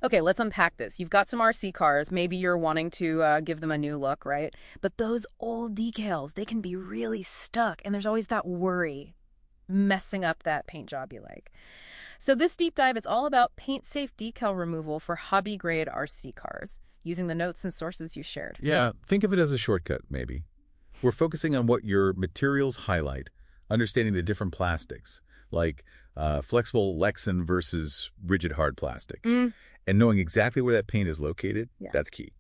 Okay, let's unpack this. You've got some RC cars. Maybe you're wanting to give them a new look, right? But those old decals, they can be really stuck, and there's always that worry messing up that paint job you like. So this deep dive, it's all about paint-safe decal removal for hobby-grade RC cars, using the notes and sources you shared. Yeah, think of it as a shortcut, maybe. We're focusing on what your materials highlight, understanding the different plastics, like flexible Lexan versus rigid hard plastic. And knowing exactly where that paint is located, that's key.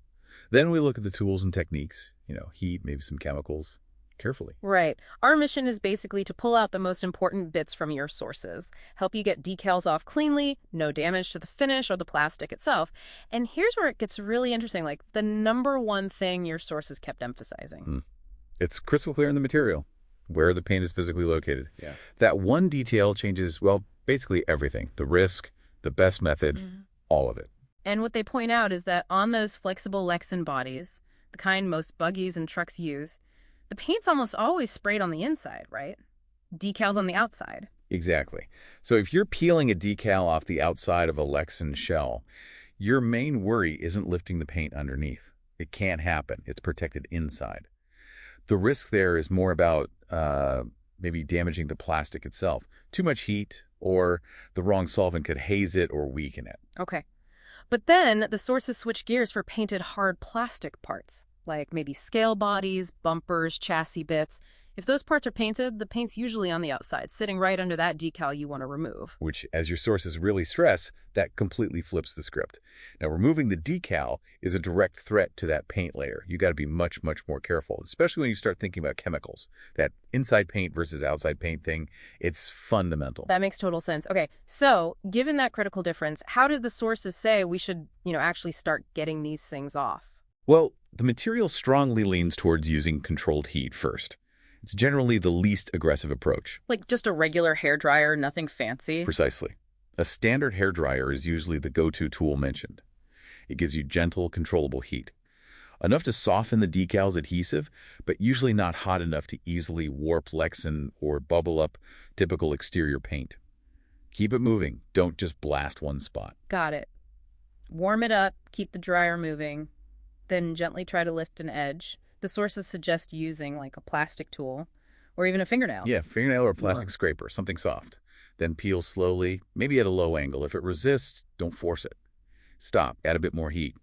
Then we look at the tools and techniques, heat, maybe some chemicals, carefully. Right. Our mission is basically to pull out the most important bits from your sources, help you get decals off cleanly, no damage to the finish or the plastic itself. And here's where it gets really interesting, like the number one thing your sources kept emphasizing. It's crystal clear in the material, where the paint is physically located. Yeah. That one detail changes, well, basically everything. The risk, the best method, all of it. And what they point out is that on those flexible Lexan bodies, the kind most buggies and trucks use, the paint's almost always sprayed on the inside, right? Decals on the outside. Exactly. So if you're peeling a decal off the outside of a Lexan shell, your main worry isn't lifting the paint underneath. It can't happen. It's protected inside. The risk there is more about maybe damaging the plastic itself. Too much heat or the wrong solvent could haze it or weaken it. Okay. But then the sources switch gears for painted hard plastic parts, like maybe scale bodies, bumpers, chassis bits. If those parts are painted, the paint's usually on the outside, sitting right under that decal you want to remove. Which, as your sources really stress, that completely flips the script. Now, removing the decal is a direct threat to that paint layer. You got to be much, much more careful, especially when you start thinking about chemicals. That inside paint versus outside paint thing, it's fundamental. That makes total sense. Okay, so given that critical difference, how did the sources say we should, actually start getting these things off? Well, the material strongly leans towards using controlled heat first. It's generally the least aggressive approach. Like just a regular hairdryer, nothing fancy? Precisely. A standard hairdryer is usually the go-to tool mentioned. It gives you gentle, controllable heat. Enough to soften the decal's adhesive, but usually not hot enough to easily warp Lexan or bubble up typical exterior paint. Keep it moving. Don't just blast one spot. Got it. Warm it up, keep the dryer moving, then gently try to lift an edge. The sources suggest using like a plastic tool or even a fingernail. Yeah, fingernail or plastic scraper, something soft. Then peel slowly, maybe at a low angle. If it resists, don't force it. Stop, add a bit more heat.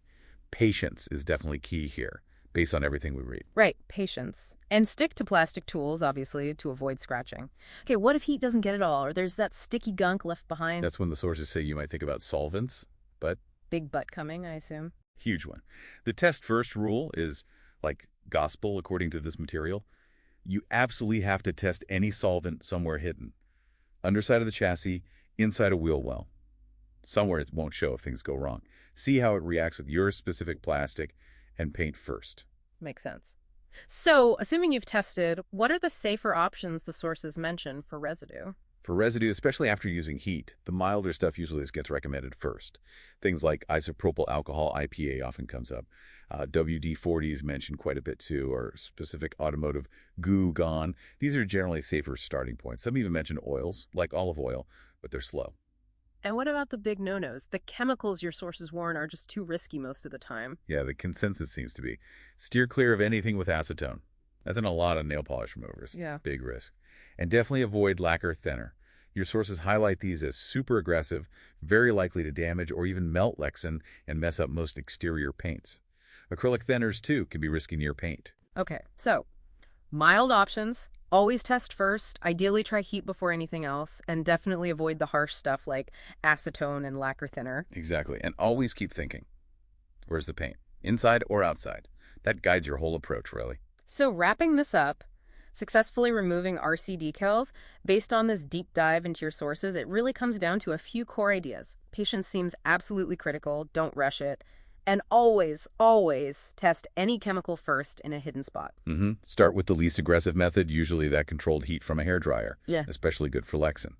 Patience is definitely key here, based on everything we read. Right, patience. And stick to plastic tools, obviously, to avoid scratching. Okay, what if heat doesn't get it all, or there's that sticky gunk left behind? That's when the sources say you might think about solvents, but... Big butt coming, I assume. Huge one. The test first rule is, like gospel according to this material, you absolutely have to test any solvent somewhere hidden. Underside of the chassis, inside a wheel well. Somewhere it won't show if things go wrong. See how it reacts with your specific plastic and paint first. Makes sense. So, assuming you've tested, what are the safer options the sources mention for residue? For residue, especially after using heat, the milder stuff usually gets recommended first. Things like isopropyl alcohol IPA often comes up. WD-40 is mentioned quite a bit too, or specific automotive goo gone. These are generally safer starting points. Some even mention oils, like olive oil, but they're slow. And what about the big no-nos? The chemicals your sources warn are just too risky most of the time. Yeah, the consensus seems to be steer clear of anything with acetone. That's in a lot of nail polish removers. Yeah. Big risk. And definitely avoid lacquer thinner. Your sources highlight these as super aggressive, very likely to damage or even melt Lexan and mess up most exterior paints. Acrylic thinners, too, can be risky near paint. Okay, so mild options. Always test first. Ideally try heat before anything else. And definitely avoid the harsh stuff like acetone and lacquer thinner. Exactly. And always keep thinking. Where's the paint? Inside or outside? That guides your whole approach, really. So wrapping this up, successfully removing RC decals, based on this deep dive into your sources, it really comes down to a few core ideas. Patience seems absolutely critical. Don't rush it. And always, always test any chemical first in a hidden spot. Start with the least aggressive method, usually that controlled heat from a hairdryer. Yeah. Especially good for Lexan.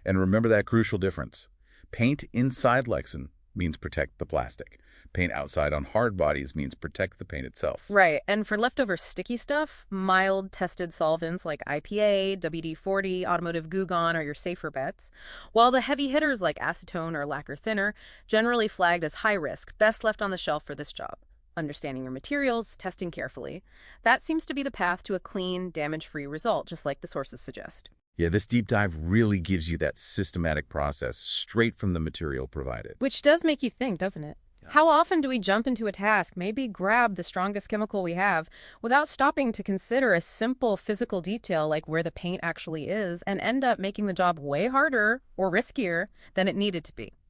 And remember that crucial difference. Paint inside Lexan means protect the plastic. Paint outside on hard bodies means protect the paint itself. Right, and for leftover sticky stuff, mild tested solvents like IPA, WD-40, automotive Goo Gone are your safer bets, while the heavy hitters like acetone or lacquer thinner, generally flagged as high risk, best left on the shelf for this job. Understanding your materials, testing carefully. That seems to be the path to a clean, damage-free result, just like the sources suggest. Yeah, this deep dive really gives you that systematic process straight from the material provided. Which does make you think, doesn't it? How often do we jump into a task, maybe grab the strongest chemical we have, without stopping to consider a simple physical detail like where the paint actually is, and end up making the job way harder or riskier than it needed to be?